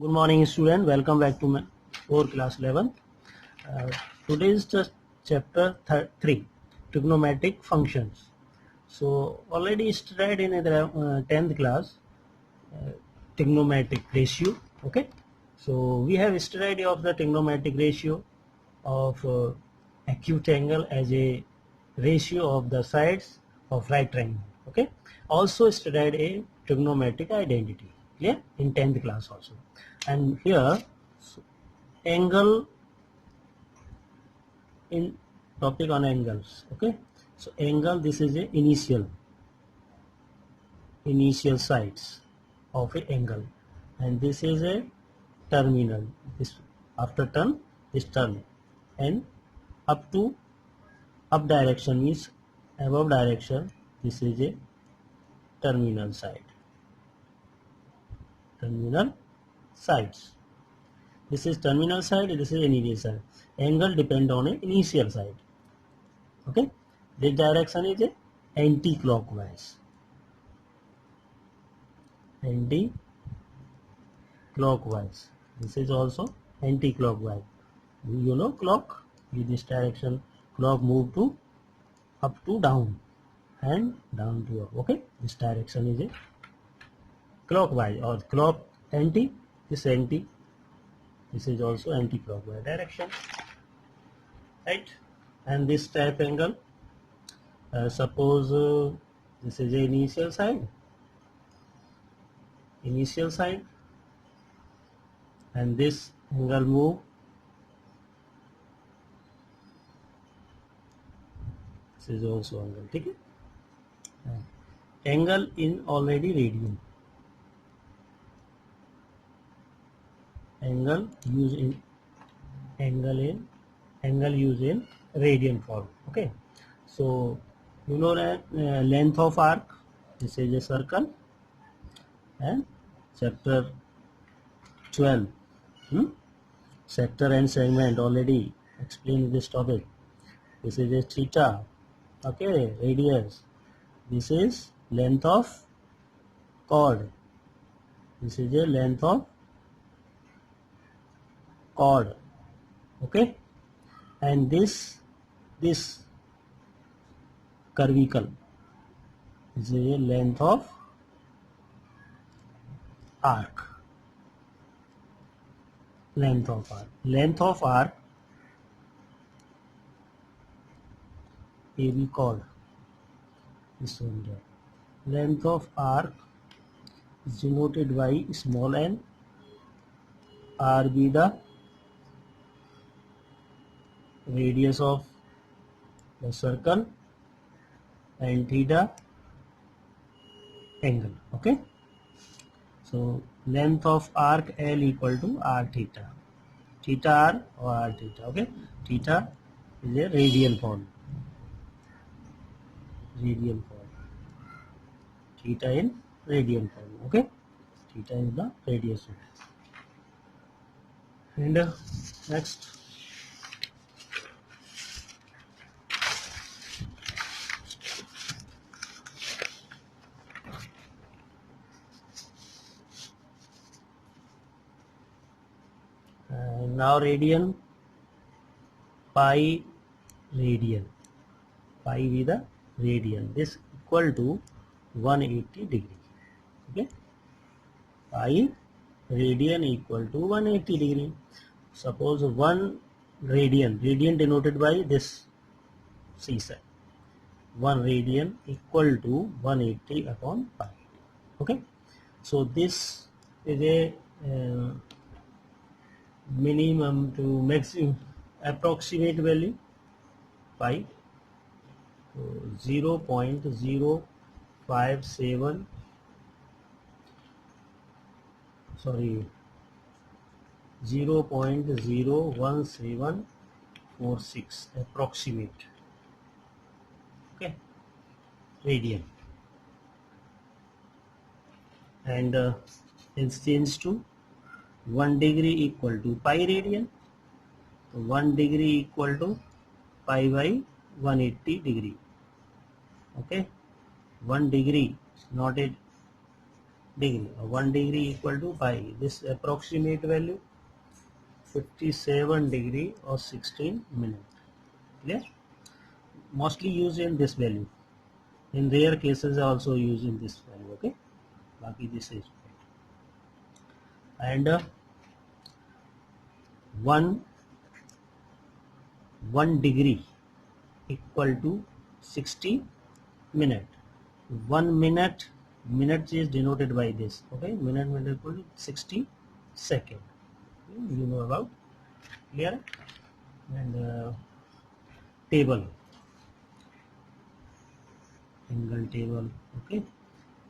Good morning, student. Welcome back to my core class 11. Uh, Today is the chapter 3, trigonometric functions. So already studied in the 10th class, trigonometric ratio. Okay. So we have studied of the trigonometric ratio of acute angle as a ratio of the sides of right triangle. Okay. Also studied a trigonometric identity. Clear? In 10th class also. And here angle in topic on angles. Okay. So angle, this is a initial sides of a angle, and this is a terminal. This after turn, this turn, and up to up direction means above direction. This is a terminal side. Terminal sides. This is terminal side. This is initial side. Angle depend on a initial side. Okay. This direction is a anti-clockwise. Anti-clockwise. This is also anti-clockwise. You know clock in this direction. Clock move to up to down and down to up. Okay. This direction is a clockwise or clock anti. This anti. This is also anti-clockwise direction. Right. And this type angle. Suppose this is the initial side. And this angle move. This is also angle. Okay? Angle in already radian. Angle used in radian form. Okay. So you know that length of arc. This is a circle. And chapter 12. Sector and segment already explained this topic. This is a theta. Okay, radius. This is length of chord. This is a length of chord. Okay, and this curvicle. This is a length of arc. Length of arc. AB chord. This one there. Length of arc is denoted by small n. R be the radius of the circle and theta angle. Okay. So length of arc L equal to r theta. Theta r or r theta. Okay. Theta is a radial form. Theta in radial form. Okay. Theta is the radius. And next. Now radian, pi radian. Pi with the radian. This equal to 180 degree. Okay. Pi radian equal to 180 degree. Suppose 1 radian denoted by this C side. 1 radian equal to 180 upon pi. Okay. So this is a minimum to maximum approximate value pi. 0.057 0.01746 approximate. Okay, radian, and it's changed to 1 degree equal to pi radian. 1 degree equal to pi by 180 degree. Okay, 1 degree is not a degree. 1 degree equal to pi. This approximate value 57 degree or 16 minutes. Clear? Mostly used in this value. In rare cases also used in this value. Okay. Baki this is and 1 degree equal to 60 minute. 1 minute is denoted by this. Okay, minute equal to 60 second. You know about. Clear? And table, angle table. Okay,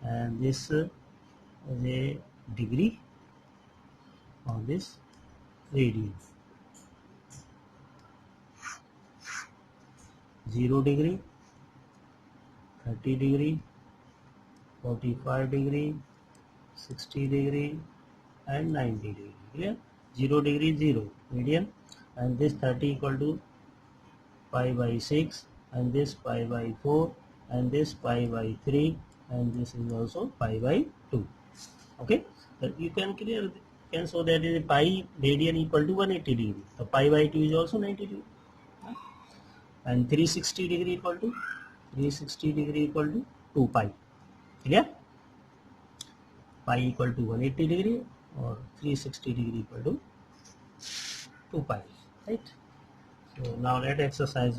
and this is a degree on this radius. 0 degree, 30 degree, 45 degree, 60 degree, and 90 degree. Clear? 0 degree 0 median, and this 30 equal to pi by 6, and this pi by 4, and this pi by 3, and this is also pi by 2. Okay, but you can show that is pi radian equal to 180 degree. So pi by 2 is also 90 degree, and 360 degree equal to 2 pi. Clear? Pi equal to 180 degree or 360 degree equal to 2 pi. Right? So now let exercise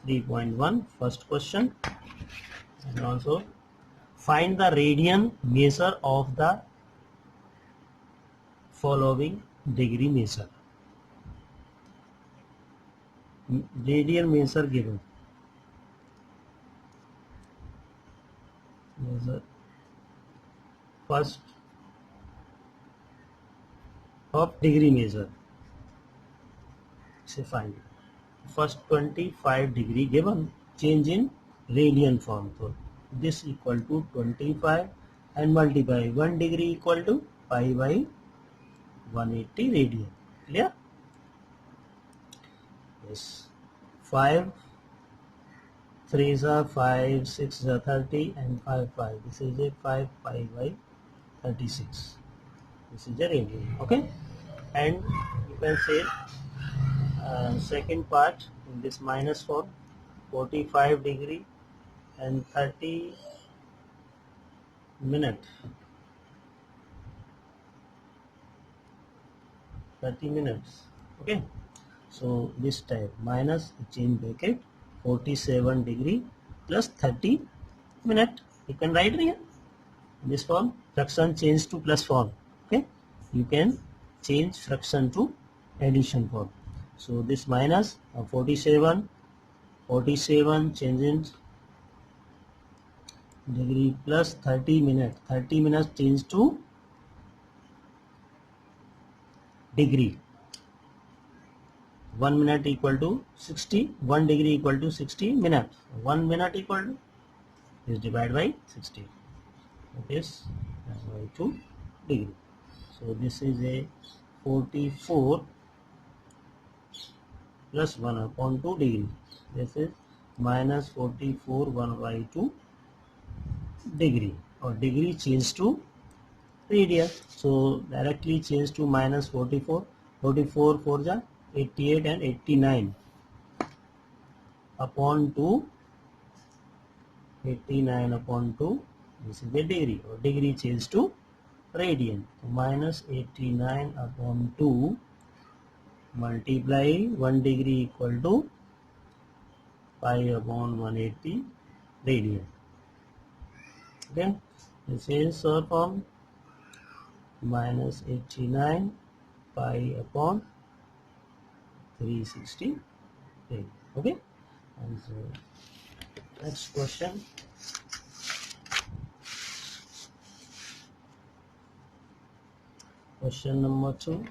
3.1 first question, and also find the radian measure of the following degree measure. Radian measure given. Measure first of degree measure. Say find first 25 degree given, change in radian form. So this equal to 25 and multiply 1 degree equal to pi by 180 radian. Clear? Yes. 5 3s are 5, 6 are 30, and 5 5. This is a 5 pi by 36. This is the radian. Okay, and you can say second part in this minus form, 45 degree and 30 minutes. 30 minutes. Okay, so this type minus change bracket 47 degree plus 30 minute. You can write here this form, fraction change to plus form. Okay, you can change fraction to addition form. So this minus 47 change in degree plus 30 minutes change to degree. 1 minute equal to 60, 1 degree equal to 60 minutes. 1 minute equal to is divided by 60. It is by 2 degree. So this is a 44 plus 1 upon 2 degree. This is minus 44 1 by 2 degree, or degree change to radius. So directly change to minus 44. 44 4 ja 88 and 89 upon 2. 89 upon 2. This is the degree, or degree change to radian. So minus 89 upon 2 multiply 1 degree equal to pi upon 180 radian. Okay, this is short form, minus 89 pi upon 360 radian. Okay, and so next question. Question number 2.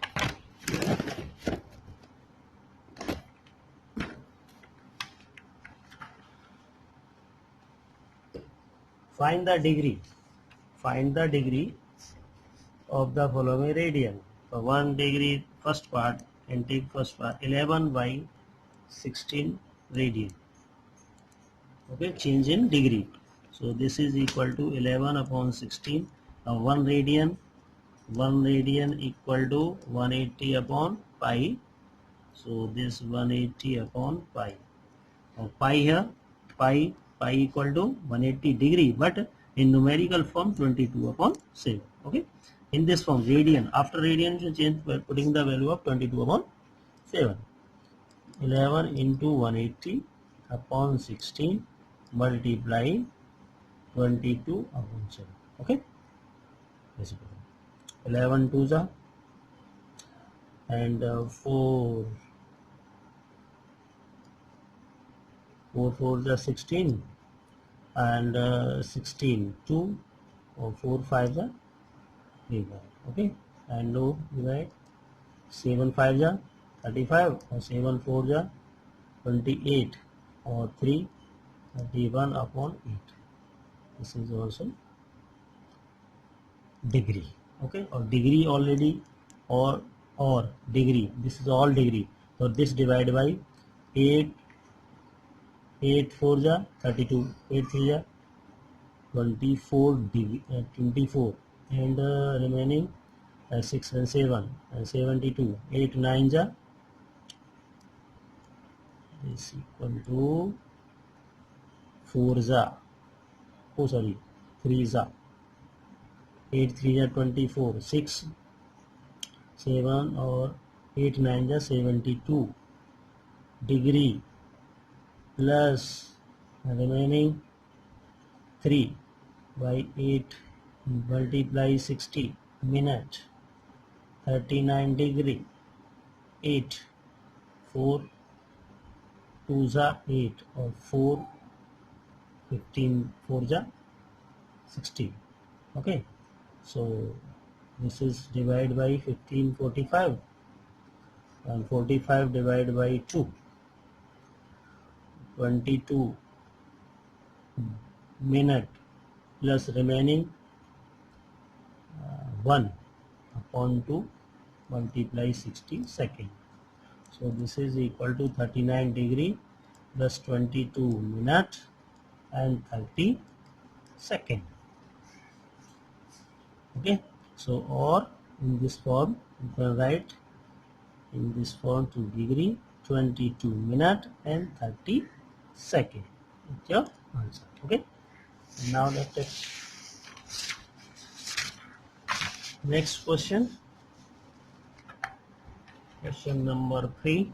Find the degree. Find the degree of the following radian. So 1 degree first part, and take first part 11 by 16 radian. Okay, change in degree. So this is equal to 11 upon 16. Now 1 radian equal to 180 upon pi. So this 180 upon pi. Now pi here, pi equal to 180 degree, but in numerical form 22 upon 7. Okay. In this form, radian. After radian, you change by putting the value of 22 upon 7. 11 into 180 upon 16 multiply 22 upon 7. Okay. 11 2 the and 4 4 the 16 and 16 2 or 4 5 the divide. Okay, and no divide. 7 5 the 35 or 7 4 the 28 or 3 31 upon 8. This is also degree. Okay, or degree already, or degree, this is all degree. So this divided by 8 8 4 ja 32, 8 3 ja 24 degree, 24, and remaining 6 and 7 and 72, 8 9 ja is equal to 4 ja, oh sorry 3 ja 8 3 ja 24, 6 7 or 8 9 ja 72 degree plus remaining 3 by 8 multiply 60 minute 39 degree 8 4 2 ja 8 or 4 15 4 ja 16. Okay, so this is divided by 1545 and 45 divided by 2, 22 minute plus remaining 1 upon 2 multiply 60 second. So this is equal to 39 degree plus 22 minute and 30 second. Okay, so or in this form you can write in this form 2 degree 22 minute and 30 second. That's your answer. Okay, and now let's take next question. Question number 3.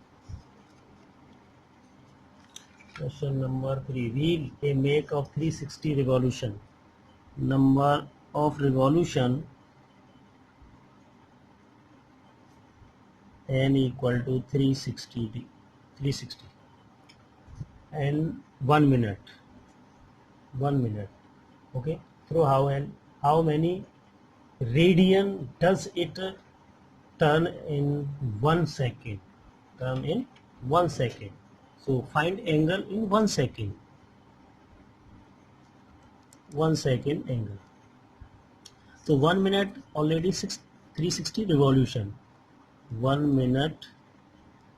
Question number 3. Wheel a make of 360 revolution. Number of revolution n equal to 360 and 1 minute. 1 minute. Okay. Through how many radian does it turn in 1 second? Turn in 1 second. So find angle in 1 second. 1 second angle. So 1 minute already 360 revolution. 1 minute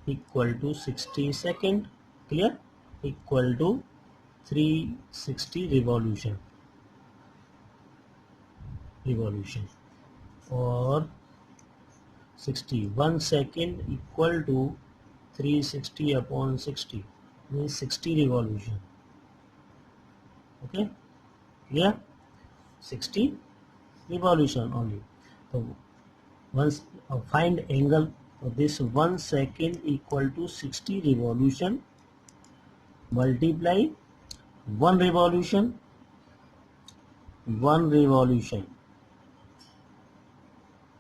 equal to 60 second. Clear? Equal to 360 revolution. Or 60. 1 second equal to 360 upon 60 means 60 revolution. Okay, yeah, 60 revolution only. So once find angle of this 1 second equal to 60 revolution multiply 1 revolution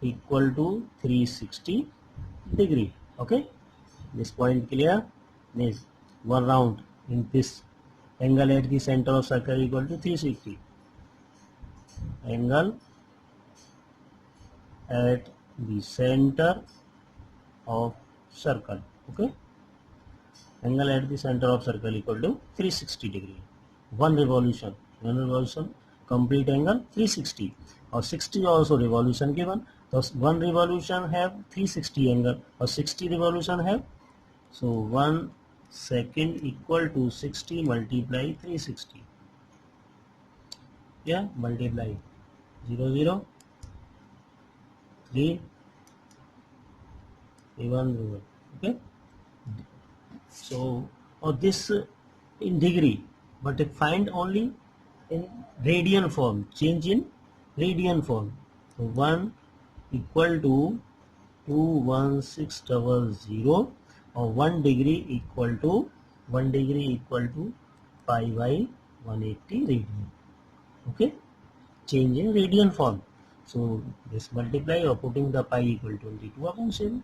equal to 360 degree. Okay, this point clear? Means 1 round in this angle at the center of circle equal to 360. Angle at the center of circle. Okay, angle at the center of circle equal to 360 degree. 1 revolution complete angle 360, or 60 also revolution given. Thus 1 revolution have 360 angle, or 60 revolution have. So 1 second equal to 60 multiply 360. Yeah, multiply 0 0 3 1 0. Okay, so or this in degree, but find only in radian form, change in radian form. So 1 equal to 21600, or 1 degree equal to pi by 180 radian. Okay, change in radian form. So this multiply or putting the pi equal 22 upon 7,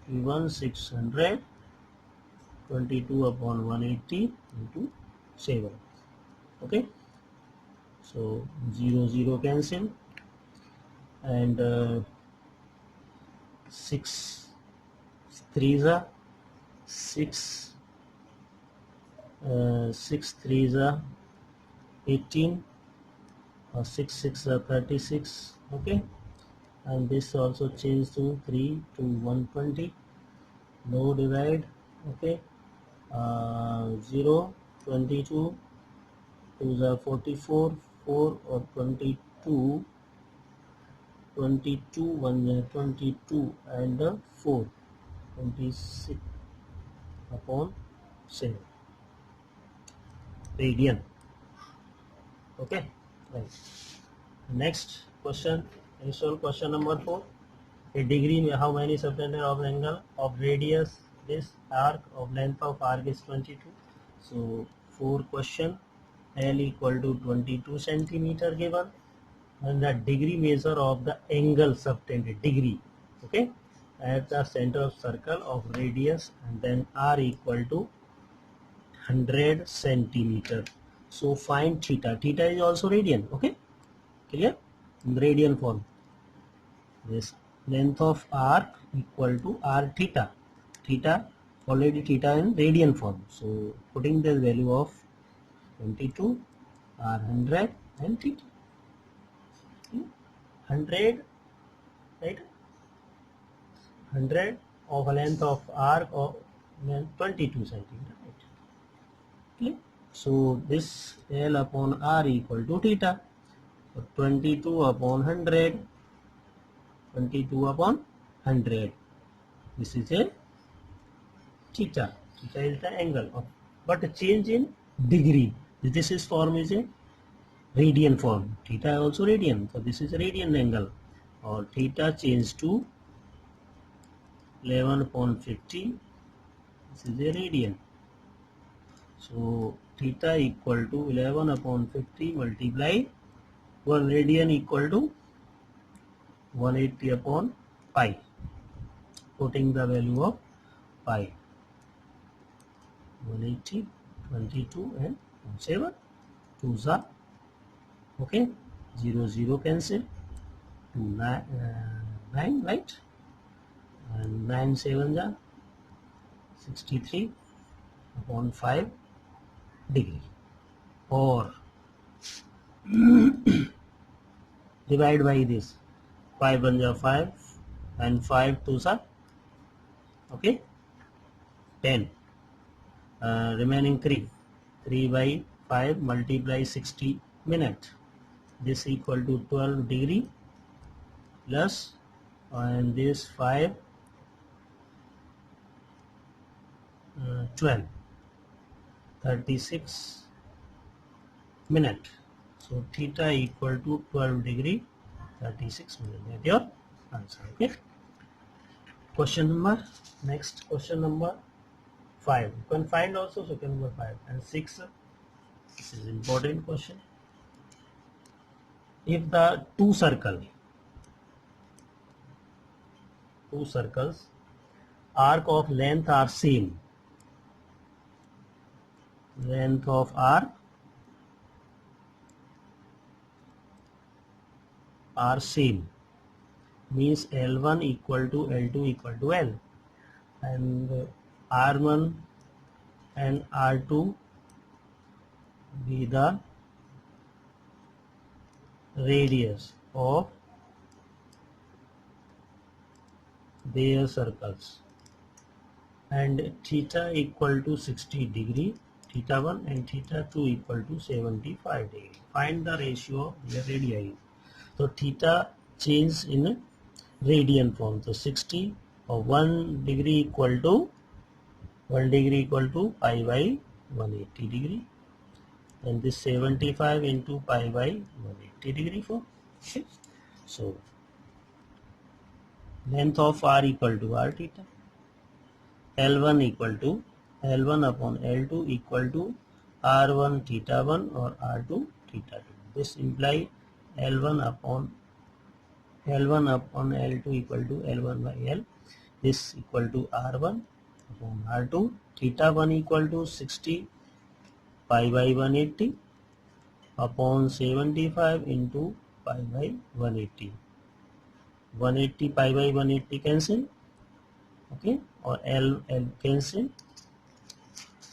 1600 22 upon 180 into 7. Okay, so 0 0 cancel, and 6 3s are 6, 6 3s are 18, or 6 6 are 36. Okay, and this also change to 3 to 120. No divide. Okay, 0 22, 2s are 44, 4 or 22, 22 1 are 22, and 4 26 upon 7 radian. Okay, right. Next question is question number 4. A degree, how many subtended of angle of radius this arc of length of arc is 22. So 4 question, L equal to 22 centimeter given, and the degree measure of the angle subtended degree. Okay, at the center of circle of radius, and then R equal to 100 centimeter. So find theta. Theta is also radian. Okay, clear? In radian form, this length of arc equal to r theta. Theta, already theta in radian form. So putting the value of 22, r 100, and theta 100, right? 100 of a length of arc of 22 centimeter. Right? Okay. So this L upon r equal to theta. So 22 upon 100, 22 upon 100. This is a theta. Theta is the angle of, but a change in degree. This is form is a radian form. Theta also radian. So this is a radian angle. Or theta change to 11 upon 50. This is a radian. So theta equal to 11 upon 50 multiply 1 radian equal to 180 upon pi. Putting the value of pi 180, 22 and 7. 2s are okay, 0 0 cancel, 2 9, right, and 9 7s are 63 upon 5 degree, or divide by this, 5 1s are 5, and 5 2s are okay 10, remaining 3 by 5 multiply 60 minute. This equal to 12 degree plus, and this 5 12 36 minute. So theta equal to 12 degree 36 minute. That's your answer. Okay. Question number, next question number 5. You can find also. So question number 5 and 6. This is important question. If the two circles arc of length are same, length of arc are same, means L1 equal to L2 equal to L, and R1 and R2 be the radius of their circles, and theta equal to 60 degree, theta 1 and theta 2 equal to 75 degree. Find the ratio of their radii. So theta change in radian form. So 60 or 1 degree equal to pi by 180 degree, and this 75 into pi by 180 degree form. Okay. So length of r equal to r theta, L1 equal to L1 upon L2 equal to R1 theta 1 or R2 theta 2. This implies L1 upon L2 equal to L1 by L. This equal to R1 upon R2. Theta 1 equal to 60 pi by 180 upon 75 into pi by 180. 180 pi by 180 cancel. Okay, or L cancel.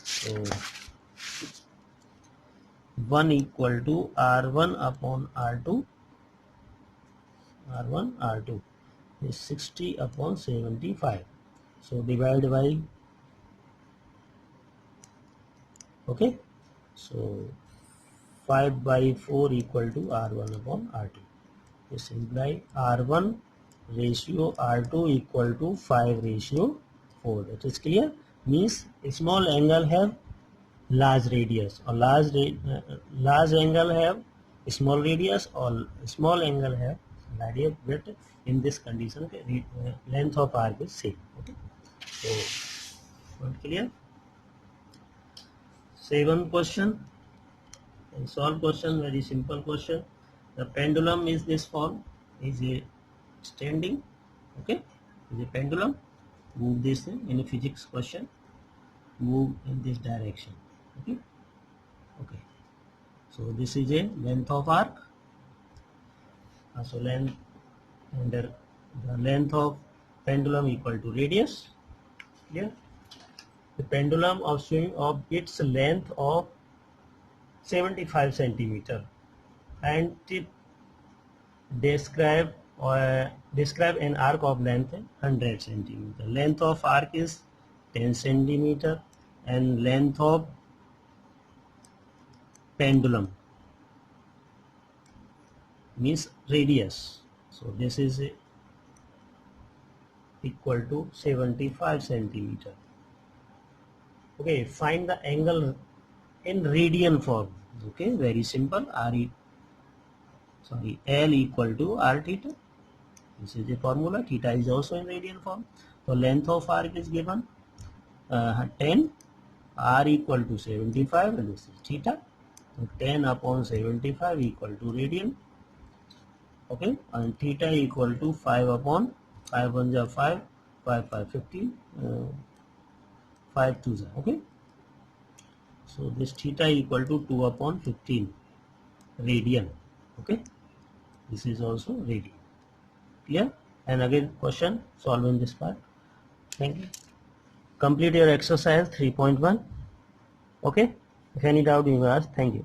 So 1 equal to R1 upon R2. R1 R2 is 60 upon 75. So divide by, okay, so 5 by 4 equal to R1 upon R2. This implies R1 ratio R2 equal to 5 ratio 4. That is clear. Means small angle have large radius, or large angle have small radius, or small angle have radius. But in this condition, length of arc is same. Okay. So point clear. 7th question. And solve question, very simple question. The pendulum is this form, is a standing. Okay, is a pendulum. Move this thing in a physics question. Move in this direction. Okay. Okay. So this is a length of arc. So length under the length of pendulum equal to radius. Clear? The pendulum of swing of its length of 75 centimeter, and it describe an arc of length 100 centimeter. Length of arc is 10 centimeter, and length of pendulum means radius. So this is equal to 75 centimeter. Okay, find the angle in radian form. Okay, very simple. L equal to r theta. This is the formula. Theta is also in radian form. So length of arc is given 10, r equal to 75, and this is theta. So 10 upon 75 equal to radian. Okay, and theta equal to 5 upon 5 1 is 5, 5 5 15, 5 2 is. Okay, so this theta equal to 2 upon 15 radian. Okay, this is also radian. Clear? And again question, solve in this part. Thank you. Complete your exercise 3.1. Okay, if any doubt you may ask. Thank you.